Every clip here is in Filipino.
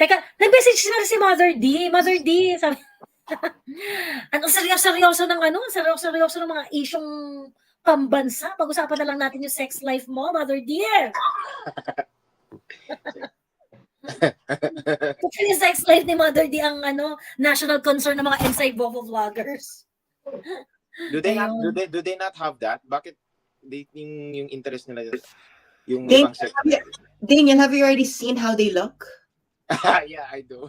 Teka, nag-message na rin si Mother D. Mother D, sabi, ano, seryoso ng ano, seryoso ng mga isyong pambansa. Pag-usapan na lang natin yung sex life mo, Mother dear. Kasi yung sex life ni Mother D ang ano, national concern ng mga Inside Bobo vloggers. Do they Ayun. not have that? Bakit yung interest nila yung Daniel, have you already seen how they look? Yeah, I do.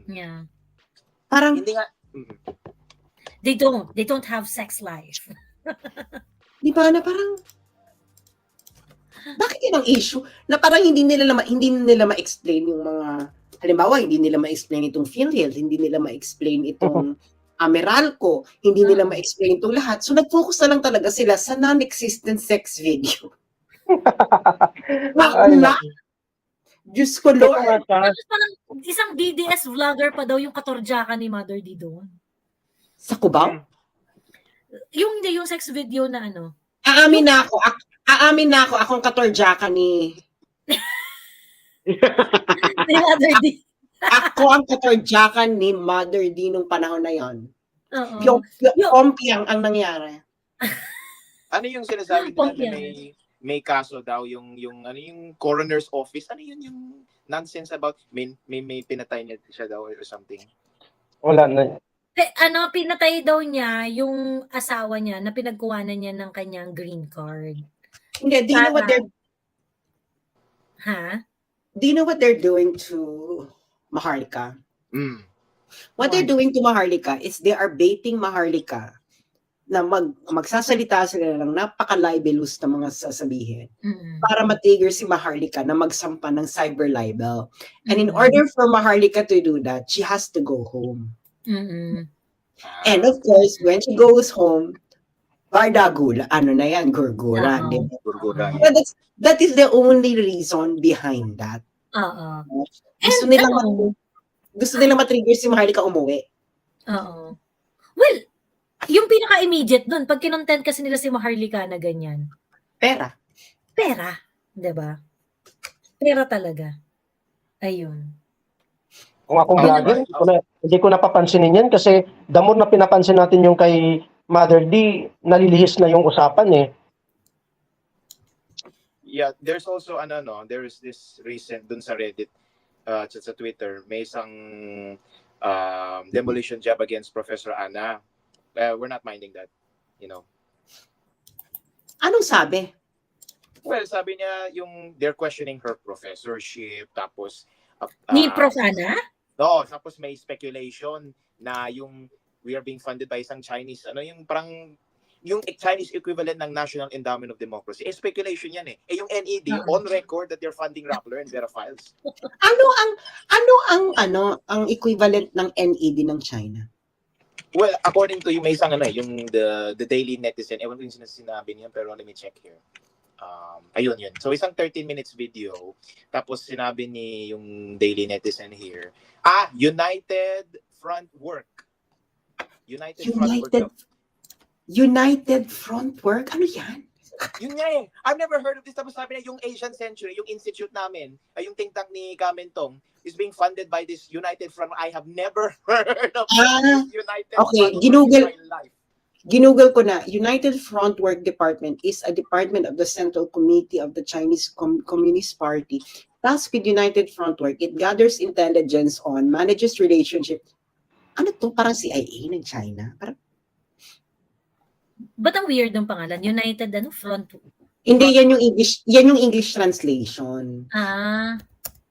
Yeah. Parang hindi nga. They don't have sex life. Di ba na parang bakit yun ang issue? Na parang hindi nila ma-explain yung mga, halimbawa, hindi nila ma-explain itong PhilHealth, hindi nila ma-explain itong Meralco, hindi nila ma-explain itong lahat. So, nag-focus na lang talaga sila sa non-existent sex video. Diyos ko, Lord. Parang isang DDS vlogger pa daw yung katorjaka ni Mother D doon. Sa Cubao? Yung sex video na ano. Aamin na ako, akong katorjaka ni Mother D. Ako ang katorjaka ni Mother D nung panahon na yon. Oo. Pompiang ang nangyari. Ano yung sinasabi nila na may kaso daw yung coroner's office? Ano yun yung nonsense about may pinatay niya siya daw or something? Wala na. Pinatay daw niya yung asawa niya na pinagkuhanan niya ng kanyang green card. Hindi, do you know what they're Do you know what they're doing to Maharlika? What they're doing to Maharlika is they are baiting Maharlika na magsasalita sila ng napaka-libelous na mga sasabihin para ma-trigger si Maharlika na magsampa ng cyber libel. And in order for Maharlika to do that, she has to go home. And of course, when she goes home, bardagula, ano na yan, gurgura. That is the only reason behind that. Gusto nila matrigger si Maharlika umuwi. Well, yung pinaka-immediate dun, pag kinontent kasi nila si Maharlika na ganyan. Pera. Diba? Pera talaga. Ayun. Kung akong vlogger, hindi ko napapansinin yan kasi the more na pinapansin natin yung kay Mother D, nalilihis na yung usapan eh. Yeah, there's also there is this recent dun sa Reddit, sa Twitter, may isang demolition job against Professor Anna. We're not minding that, you know. Anong sabi? Well, sabi niya they're questioning her professorship, tapos ni Prof. Anna? No, tapos may speculation na we are being funded by isang Chinese, yung Chinese equivalent ng National Endowment of Democracy. Speculation yan eh. Yung NED, on record that they're funding Rappler and Vera Files. Ang equivalent ng NED ng China? Well, according to yung may isang yung the Daily Netizen, ewan ko yung sinabi niya, pero let me check here. Ayun yun. So isang 13 minutes video, tapos sinabi ni yung Daily Netizen here, United Front Work. United Front Work? Ano yan? Yun nga eh. I've never heard of this. Tapos sabi niya, yung Asian Century, yung institute namin, yung think tank ni Kamentong, is being funded by this United Front. I have never heard of this United Front Work in my life. Ginugol ko na, United Front Work Department is a department of the Central Committee of the Chinese Communist Party. Tasked with United Front Work, it gathers intelligence on, manages relationship. Ano to? Parang CIA ng China? Ba't ang weird ng pangalan? United Front? Hindi, yan yung English translation.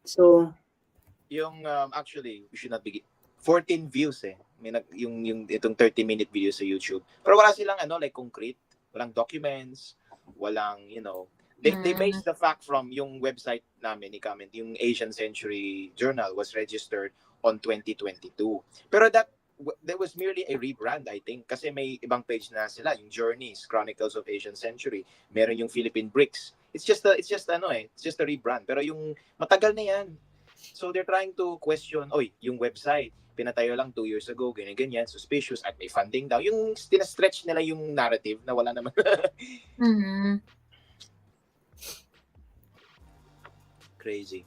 So, actually, we should not begin. 14 views eh. May yung itong 30-minute video sa YouTube. Pero wala silang like concrete, walang documents, walang, they base the fact from yung website namin ni Comment, yung Asian Century Journal was registered on 2022. Pero that was merely a rebrand, I think, kasi may ibang page na sila, yung Journeys, Chronicles of Asian Century, meron yung Philippine Bricks. It's just a rebrand. Pero yung matagal na yan. So they're trying to question, yung website, pinatayo lang 2 years ago, ganyan, suspicious, at may funding daw. Yung tina-stretch nila yung narrative na wala naman. Crazy.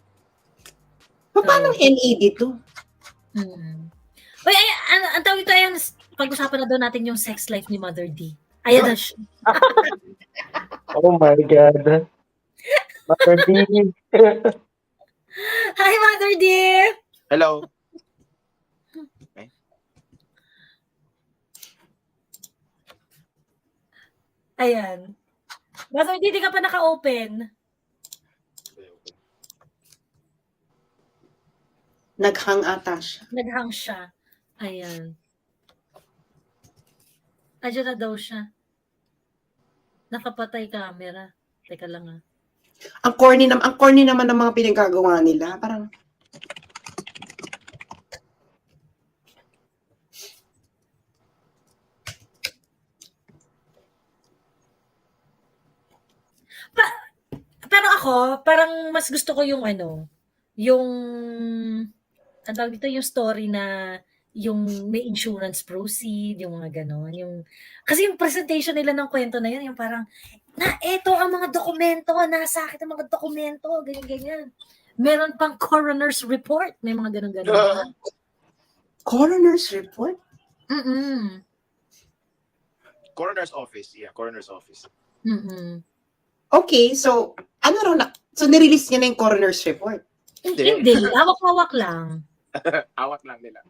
Paano NAD to? Mm. Uy, ay, ang tawag ito, ayan, pag-usapan na daw natin yung sex life ni Mother D. Ayan na siya. Oh my God. Mother D. Hi, Mother D! Hello. Ayan. Mother D, di ka pa naka-open. Naghang ata siya. Naghang siya. Ayan. Ayan na daw siya. Nakapatay camera. Teka lang ah. Ang corny naman ng mga pinagagawa nila. Parang, Pero ako, parang mas gusto ko yung ano, yung, ang tawag dito, yung story na yung may insurance proceed, yung mga ganon. Kasi yung presentation nila ng kwento na yun, yung parang, na eto ang mga dokumento, nasa akin ang mga dokumento, ganyan-ganyan. Meron pang coroner's report, may mga ganon-ganon. coroner's report? Mm-mm. Coroner's office. Yeah, coroner's office. Mm-mm. Okay, so, ano raw na? So, nirelease niya na yung coroner's report. Hindi, hawak-hawak lang. Awak lang nila.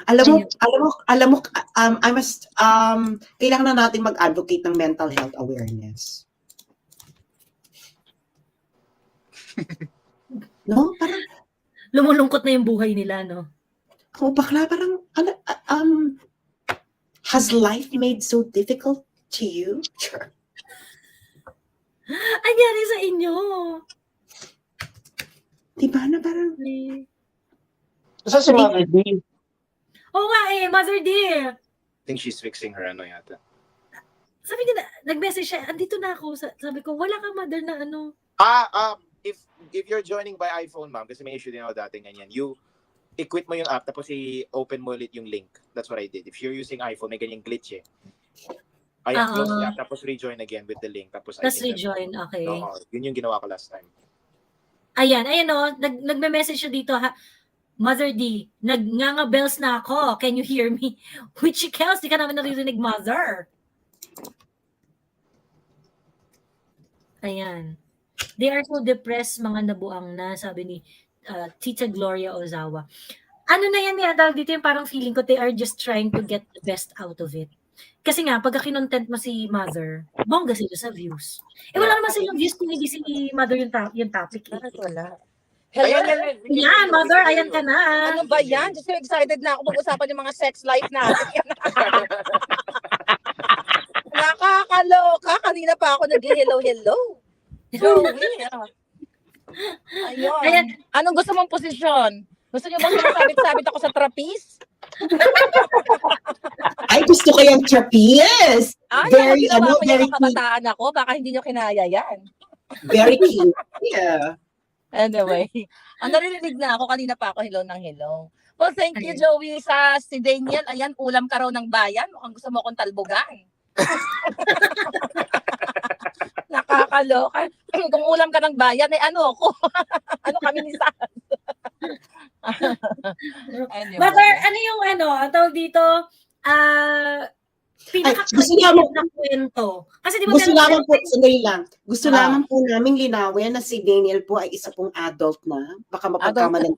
Alam mo, I must, kailangan na natin mag-advocate ng mental health awareness. No? Parang, Lumulungkot na yung buhay nila, no? bakla, parang, has life made so difficult to you? Sure. Anyari sa inyo? Diba na parang, Saan si Mother D? Oo nga eh, Mother D. I think she's fixing her ano yata. Sabi niya, nag-message siya, andito na ako. Sabi ko, wala kang mother na ano. If you're joining by iPhone, ma'am, kasi may issue din ako dati ganyan, you i-quit mo yung app tapos i-open mo ulit yung link. That's what I did. If you're using iPhone, may ganyang glitch eh. Ayan, close the app, tapos rejoin again with the link. Tapos Rejoin, okay. Oo, yun yung ginawa ko last time. Ayan o, nagme-message siya dito ha. Mother D, nag-bells na ako. Can you hear me? Which else? Di ka namin naririnig, Mother. Ayan. They are so depressed, mga nabuang na, sabi ni Tita Gloria Ozawa. Ano na yan niya, dahil dito yung parang feeling ko, they are just trying to get the best out of it. Kasi nga, pagka kinontent mo si Mother, bongga sila sa views. Wala naman silang views kung hindi si Mother yung topic. Bakit wala? Hello? Yan, Mother, ayan ka na. Ano ba yan? Just so excited na ako mag-usapan yung mga sex life natin. Nakakaloka. Kanina pa ako nag-hello. Joey. Ayun. Ayan. Anong gusto mong posisyon? Gusto niyo ba sabit-sabit ako sa trapeze? ay, gusto ko yung trapeze. Very, very cute. Kabataan ako. Baka hindi niyo kinaya yan. Very cute. Yeah. Anyway, narinig na ako. Kanina pa ako hello ng hello. Well, thank you, Joey, sa si Daniel. Ayan, ulam ka raw ng bayan. Mukhang gusto mo akong talbugan. Nakakaloka. Kung ulam ka ng bayan, ano ako? Ano kami ni Saz? Anyway. Mother, ano yung ang tawag dito, gusto naman ng kwento. Kasi di ba gusto lamang po, sandali lang. Gusto lamang po namin linawin na si Daniel po ay isa pong adult na. Baka mapagkamalan.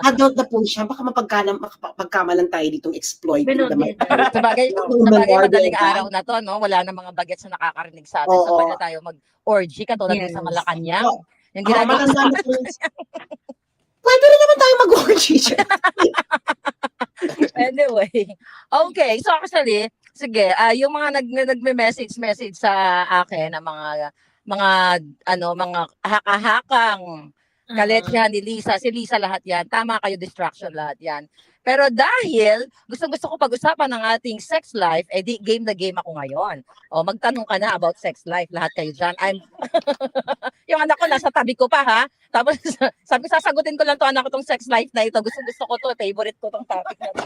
Adult na po siya. Baka mapagkamalan tayo ditong exploiting naman. Sabagay, madaling araw na to, no? Wala na mga bagets na nakakarinig sa atin. So, pwede tayo mag-orgy katulad ng sa Malacanang. Yung ginagawa pwede rin naman tayo mag-orgy. Anyway. Okay. So, actually, sige, yung mga nagme-message sa akin na mga haka-hakang kaletya ni Lisa. Si Lisa lahat yan. Tama kayo, distraction lahat yan. Pero dahil gusto ko pag-usapan ng ating sex life, di game na game ako ngayon. O, magtanong ka na about sex life. Lahat kayo dyan. Yung anak ko nasa tabi ko pa, ha? Tapos sabi ko, sasagutin ko lang to anak ko tong sex life na ito. Gusto ko to. Favorite ko tong topic na to.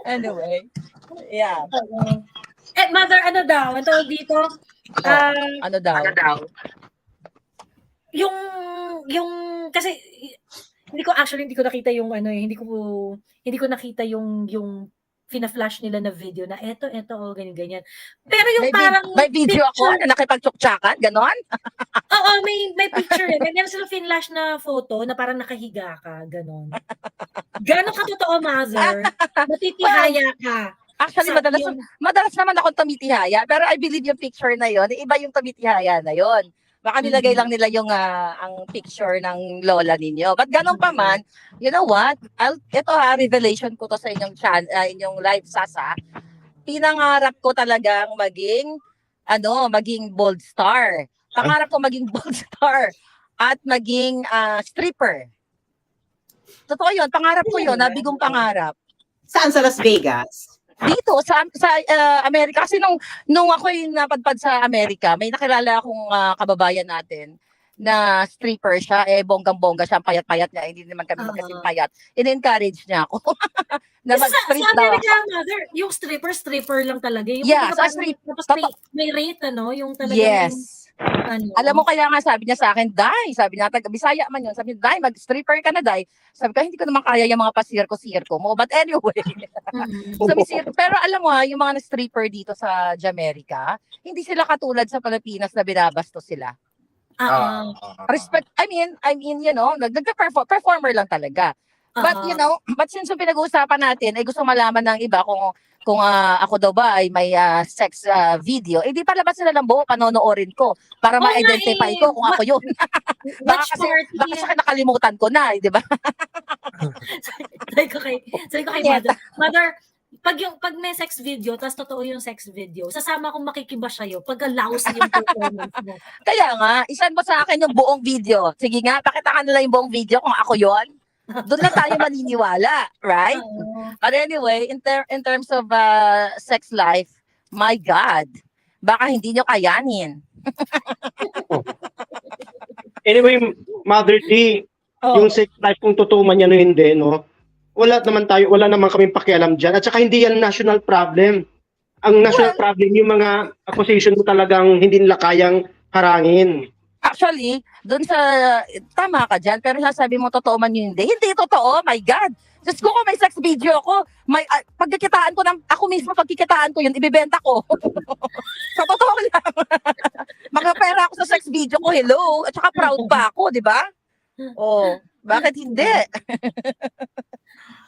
Anyway. Yeah. Mother, ano daw? Ang tawag dito, Ah, Ano daw? yung yung kasi hindi ko nakita yung ano eh, hindi ko nakita yung fina-flash nila na video na eto oh ganyan ganyan. Pero yung parang May video ako picture, na nakipagtsuktsakan, ganon? oo, may picture eh. Meron silang flash na photo na parang nakahiga ka, ganon. Ganon ka totoo, mother? Matitihaya ka. Actually, Sa madalas naman akong tumitihaya, pero I believe yung picture na yon, iba yung tumitihaya na yon. Baka nilagay lang nila yung ang picture ng lola ninyo. But ganun pa man, you know what? Ito revelation ko to sa inyong live Sasa. Pinangarap ko talagang maging bold star. Pangarap ko maging bold star at maging stripper. Totoo yun, pangarap ko yun, nabigong pangarap. Saan sa Las Vegas? Dito sa Amerika kasi nung ako yung napadpad sa Amerika, may nakilala akong kababayan natin na stripper siya, bonggang-bongga siya, payat-payat niya, hindi naman kami magkasing payat. In-encourage niya ako na mag-strip sa daw Amerika, ako. mother, yung stripper lang talaga. Yung Yeah, kumbaga sa strip. tapos may rate, ano? Yung talagang, Yes. ano. Alam mo kaya nga sabi niya sa akin, Day, sabi niya, taga-Bisaya man yun, sabi niya, Day, mag-stripper ka na, Day. Sabi ko, hindi ko naman kaya yung mga pasirko-sirko mo. But anyway, pero alam mo yung mga stripper dito sa Jamaica, hindi sila katulad sa Pilipinas na binabastos sila. Respect, I mean, nagka-performer lang talaga. But but since yung pinag-uusapan natin, ay gusto malaman ng iba kung ako daw ba ay may sex video, di palabas sila ng buo, panonoorin ko para ma-identify ko kung ako yun. baka kasi nakalimutan ko na, di ba? Sabi ko kay mother, pag may sex video, tas totoo yung sex video, sasama akong makikiba sa'yo pag lousy yung performance mo. Kaya nga, isan mo sa akin yung buong video. Sige nga, pakita ka nila yung buong video kung ako yon. Doon lang tayo maniniwala, right? But anyway, in terms of sex life, my God, baka hindi nyo kayanin. Anyway, Mother D, yung sex life kung totoo man yan o hindi, no? Wala naman kaming pakialam dyan. At saka hindi yan national problem. Ang national problem, yung mga accusation mo talagang hindi nila kayang harangin. Actually, doon tama ka dyan, pero sasabi mo totoo man yun, hindi totoo, my God. Just kung may sex video ako, pagkikitaan ko ako mismo pagkikitaan ko yun, ibibenta ko. Sa totoo lang. Makapera ako sa sex video ko, hello, at saka proud pa ako, di ba? Bakit hindi?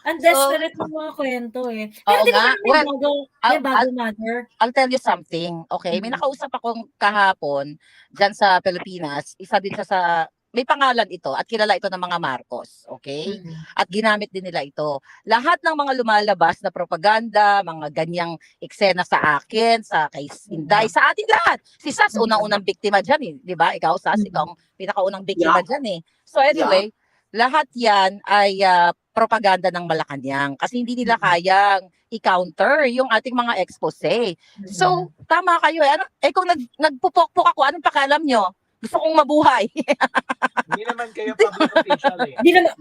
Ang desperate ng mga kwento eh. Pero di ba may bago, mother? I'll tell you something, okay? May nakausap akong kahapon dyan sa Pilipinas. Isa din siya may pangalan ito at kilala ito ng mga Marcos, okay? At ginamit din nila ito. Lahat ng mga lumalabas na propaganda, mga ganyang eksena sa akin, kay Inday, sa ating lahat. Si Sas, unang-unang biktima dyan eh. Di ba? Ikaw, Sas, ikaw ang pinakaunang biktima dyan eh. So anyway, lahat yan ay propaganda ng Malacanang kasi hindi nila kayang i-counter yung ating mga expose. So, tama kayo eh. Kung nagpupok-pok ako, anong pakialam nyo? Gusto kong mabuhay. Hindi naman kayo public official eh. Hindi naman,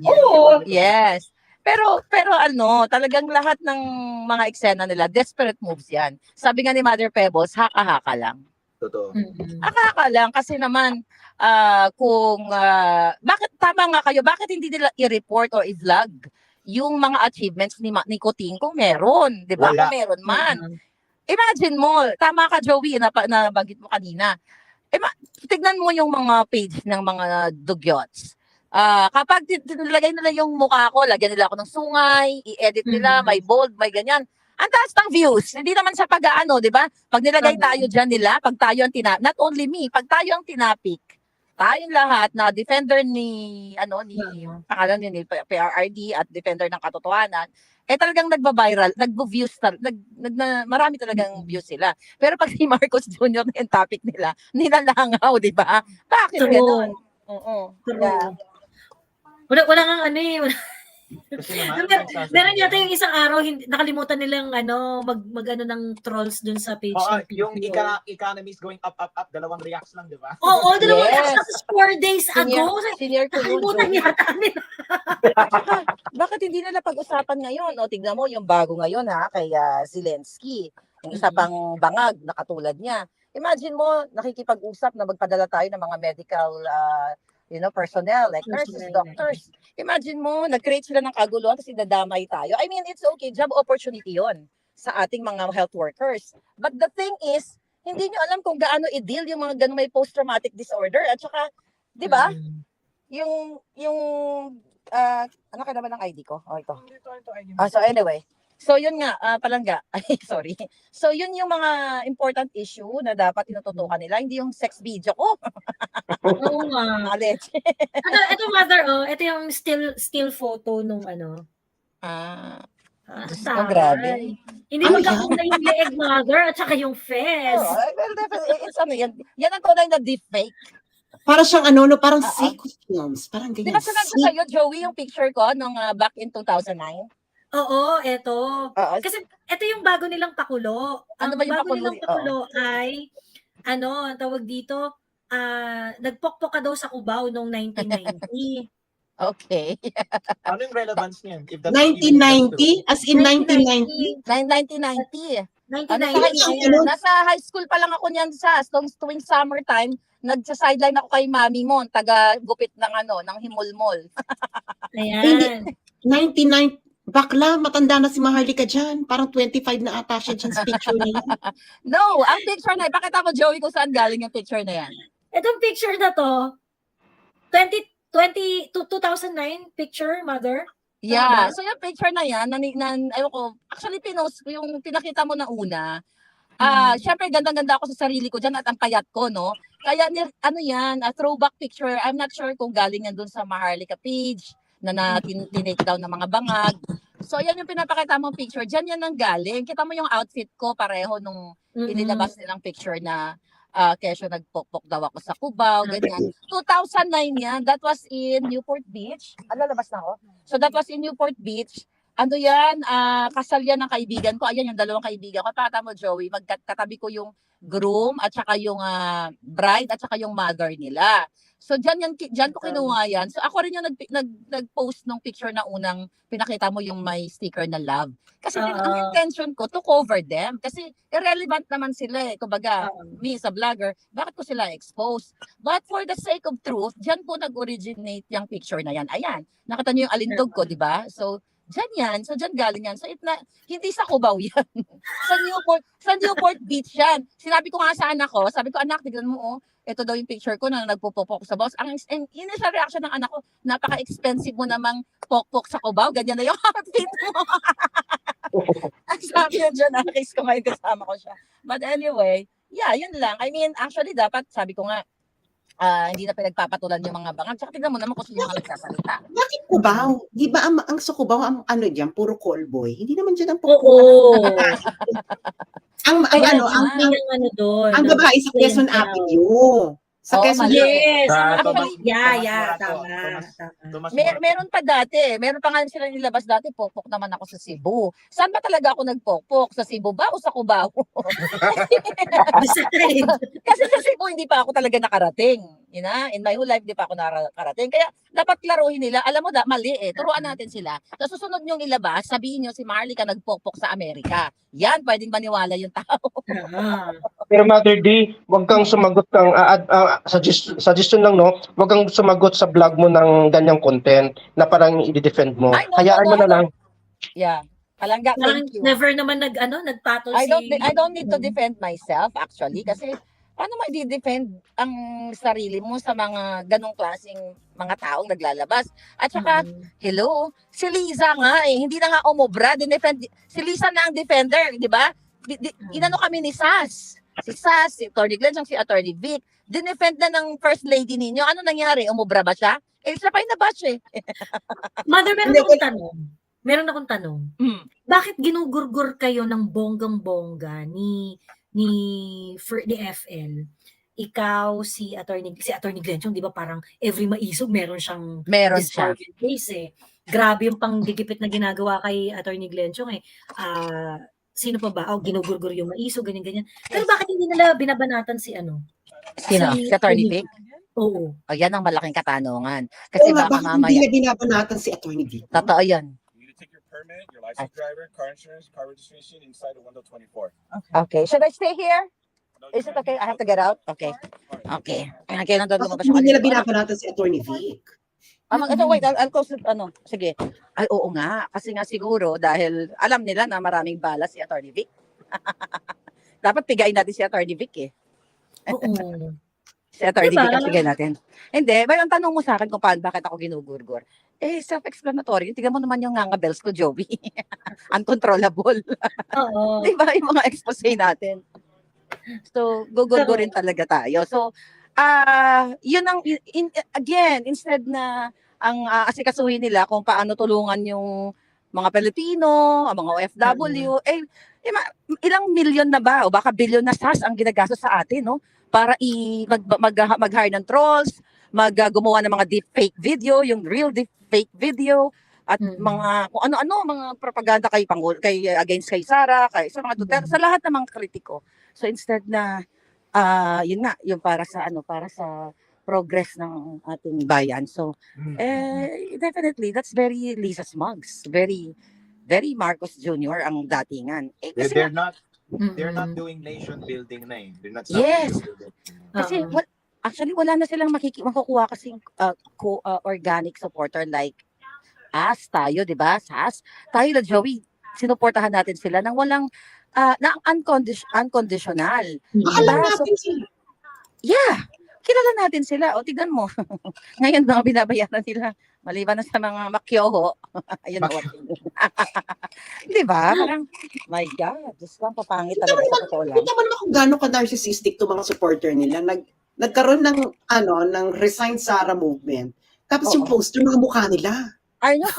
Yes. Pero talagang lahat ng mga eksena nila, desperate moves yan. Sabi nga ni Mother Pebbles, haka-haka lang. Totoo. Haka-haka lang kasi naman, bakit tama nga kayo, bakit hindi nila i-report or i-vlog yung mga achievements ni Kuting kung meron, di ba? Kung meron man. Imagine mo, tama ka Joey, na banggit mo kanina. Tignan mo yung mga page ng mga dugyots. Kapag nilagay nila yung mukha ko, lagyan nila ako ng sungay, i-edit nila, may bold, may ganyan. Ang taas ng views. Hindi naman sa pag-aano, di ba? Pag nilagay tayo dyan nila, pag tayo ang not only me, pag tayo ang tinapik, tayong lahat na defender ni pangalan ni PRRD at defender ng katotohanan, talagang nagba-viral, nagbo-views, marami talagang views sila. Pero pag si Marcos Jr. na yung topic nila, nilalangaw, di ba? Bakit gano'n? Oo. Wala kang Kasi naman, meron yata yung isang araw, nakalimutan nilang mag ng trolls dun sa page. Yung economy is going up, 2 reacts lang, di ba? Oo, 2 reacts. Tapos 4 days ago. Senior nakalimutan yata nila. Bakit hindi nila pag-usapan ngayon? Tignan mo yung bago ngayon kay Zelensky. Yung isa pang bangag na katulad niya. Imagine mo, nakikipag-usap na magpadala tayo ng mga medical personnel like nurses, Personnel. doctors. Imagine mo, nag-create sila ng kaguluhan kasi dadamay tayo. I mean, it's okay. Job opportunity yon sa ating mga health workers. But the thing is, hindi nyo alam kung gaano i-deal yung mga ganun may post-traumatic disorder. At saka, di ba, yung ano ka naman ng ID ko? Oh, ito. So anyway, so yun nga, palangga. Ay, sorry. So yun yung mga important issue na dapat tinututukan nila, hindi yung sex video ko. Oo nga. Knowledge. Ito mother, ito yung still photo nung ano. Diyos ko, Taray. grabe. Hindi magkakuna yung leeg mother at saka yung fez. Oh, well, definitely, it's ano yan. Yan ang tunay na deepfake. Para siyang parang Seiko films. Parang Di ganyan. ba sinabi ko sa'yo, Joey, yung picture ko nung back in 2009? Oo, ito. Oo. Kasi ito yung bago nilang pakulo. Ano Ang ba yung bago pakulo? nilang pakulo ay, ang tawag dito, nagpokpok ka daw sa Cubao noong 1990. Okay. Ano yung relevance niyan? If that's 1990? As in 1990? 1990. Ano? Nasa high school pa lang ako niyan tuwing summertime, nagsa-sideline ako kay mami mo, taga-gupit ng himulmol. Ayan. 99, bakla, matanda na si Maharlika dyan. Parang 25 na ata siya dyan sa picture na yan. No, ang picture na, pakita mo Joey kung saan galing yung picture na yan. Itong picture na to, 2009 picture, mother? Yeah, so yung picture na yan, ayaw ko, actually pinost ko yung pinakita mo na una. Syempre gandang-ganda ako sa sarili ko dyan at ang payat ko, no? Kaya ano yan, a throwback picture. I'm not sure kung galing yan dun sa Maharlika page na tinake down ng mga bangag. So yan yung pinapakita mong picture. Diyan yan ang galing. Kita mo yung outfit ko pareho nung inilabas nilang picture na kesyo nagpokpok daw ako sa Cubao, ganyan. 2009 yan. That was in Newport Beach. Lalabas na ako. So that was in Newport Beach. Ano yan? Kasal yan ng kaibigan ko. Ayan yung dalawang kaibigan ko. Pakita mo, Joey, magkatabi ko yung groom at saka yung bride at saka yung mother nila. So diyan ko kinuha yan. So ako rin yung nag-post ng picture na unang pinakita mo yung may sticker na love. Kasi ang intention ko to cover them kasi irrelevant naman sila eh. Kumbaga, me as a vlogger, bakit ko sila expose? But for the sake of truth, diyan po nag-originate yung picture na yan. Ayan, nakita niyo yung alindog ko, di ba? So diyan yan. So diyan galing yan. So hindi sa Cubao yan. sa Newport Beach yan. Sinabi ko nga sa anak ko, sabi ko, anak, tignan mo ito daw yung picture ko na nagpupokpok sa boss. Ang initial reaction ng anak ko, napaka-expensive mo namang pokpok sa Cubao. Ganyan na yung outfit mo. Ang sabi na dyan, nakis ko ngayon kasama ko siya. But anyway, yeah, yun lang. I mean, actually dapat, sabi ko nga, hindi na pinagpapatulan yung mga bangag. Tsaka tignan mo naman kung sino mga nagsasalita. Bakit Cubao? Di ba ang sa Cubao, ang dyan, puro call boy? Hindi naman dyan ang Oo. ang babae sa Quezon Avenue. Sa Quezon mali. Yes. Thomas Tama. Meron pa dati. Meron pa nga sila nilabas dati. Pokpok naman ako sa Cebu. Saan ba talaga ako nagpokpok? Sa Cebu ba o sa Cubao? Kasi sa Cebu, hindi pa ako talaga nakarating. In my whole life, hindi pa ako nakarating. Kaya dapat klaruhin nila. Alam mo, mali eh. Turuan natin sila. Sa susunod nyong ilabas, sabihin nyo si Maharlika nagpokpok sa Amerika. Yan, pwedeng maniwala yung tao. Pero Mother D, wag kang sumagot ng suggestion lang, no? Wag kang sumagot sa vlog mo ng ganyang content na parang i-defend mo. Hayaan mo na lang. Yeah. Palangga, thank you. Never naman nagpatol I don't need to defend myself actually kasi paano mo i-defend ang sarili mo sa mga ganong klaseng mga taong naglalabas? At saka, hello, si Liza nga hindi na nga umobra, si Liza na ang defender, di ba? Inano kami ni Sas. Si Sas, si Atty. Glenn, si Atty. Vic, dinefend na ng first lady ninyo. Ano nangyari? Umobra ba siya? Siya pa yung nabash eh. Mother, meron akong tanong. Bakit ginugurgur kayo ng bonggang-bongga ni FL? Ikaw, si Atty. Glenchong, di ba parang every maisog meron siya. Discordant case eh. Grabe yung panggigipit na ginagawa kay Atty. Glenchong eh. Sino pa ba? Ginugurgur yung maisog, ganyan-ganyan. Pero bakit hindi nila binabanatan si ano? Sino? Si Atty. Vic? Oo. O yan ang malaking katanungan. Kasi baka bakit mamaya. hindi na binabanatan si Atty. Vic? Totoo yan. Take your permit, your license driver, car insurance, car registration inside of window 24. Okay. Should I stay here? Is it okay? I have to get out? Okay. Okay. Kailan daw Bakit lumabas hindi nila kanina? binabanatan si Attorney Vic? Ito, wait, I'll close it, sige. Ay, oo nga. Kasi nga siguro, dahil alam nila na maraming bala si Attorney Vic. Dapat pigain natin si Attorney Vic eh. Oo. Si Attorney Diba? Vic ang pigain natin. Hindi, pero ang tanong mo sa akin kung bakit ako ginugurgur. Self-explanatory. Tingnan mo naman yung nga bells ko, Joey. Uncontrollable. Oo. Di ba yung mga expose natin? So, gugurgurin talaga tayo. So, yun ang, again, instead na ang asikasuhin nila kung paano tulungan yung mga Pilipino, ang mga OFW, ilang milyon na ba o baka bilyon na sas ang ginagastos sa atin, no? Para mag-hire ng trolls, gumawa ng mga deepfake video, yung real deepfake video, at mga kung ano-ano, mga propaganda kay against kay Sara, sa mga Duterte, sa lahat ng mga kritiko. So instead na yun nga, yung para sa progress ng ating bayan. So definitely that's very Lisa Smugs, very very Marcos Jr. ang datingan. Kasi They're not doing nation building na eh. They're not Yes. nation building. Kasi actually wala na silang makukuha kasing organic supporter like us, tayo, di ba? Tayo na Joey, sinuportahan natin sila nang walang na unconditional. Alam Diba? natin sila. Yeah, kilala natin sila. O, tignan mo. Ngayon, mga binabayaran nila, maliban na sa mga makyoho. Ayun na. Di ba? Parang, my God, Diyos ko, ang papangit talaga sa totoo lang. Kita mo naman kung gaano ka-narcissistic to mga supporter nila. Nagkaroon ng Resign Sara movement. Tapos yung poster, mga mukha nila. I know.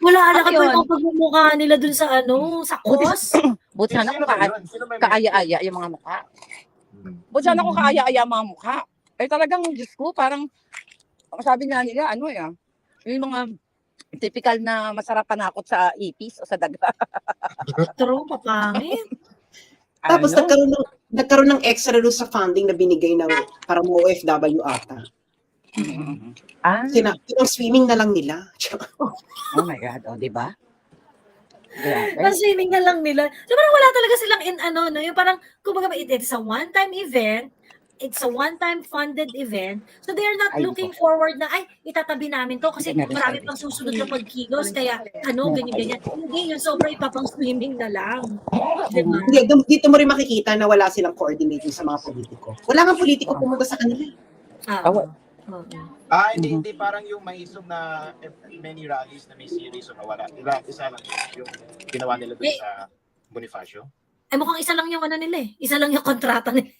Wala na Ayun. yung pagmumukha nila dun sa sa cause. Buti sana Sino kung ba yun? Sino ba yung- kaaya-aya yung mga mukha. Buti sana kung kaaya-aya ang mga mukha. Talagang, Diyos ko, parang, sabi nga nila, yung mga typical na masarap panakot sa ipis o sa daga. True, papangit. Tapos nagkaroon ng extra doon sa funding na binigay ng para mga OFW ata. Yung swimming na lang nila. Oh my God, di ba? Swimming na lang nila. So parang wala talaga silang yung parang, kumbaga, it's a one-time event, it's a one-time funded event, so they are not looking forward na, itatabi namin to kasi marami pang susunod na pagkilos, kaya ganyan-ganyan. Hindi, yung sobra ipapang swimming na lang. Diba? Hindi, dito mo rin makikita na wala silang coordinating sa mga politiko. Wala kang politiko pumunta sa kanila. Hindi parang yung may isong na many rallies na may series o nawala. Isa lang yung ginawa nila doon sa Bonifacio. Mukhang isa lang yung nila eh. Isa lang yung kontrata nila.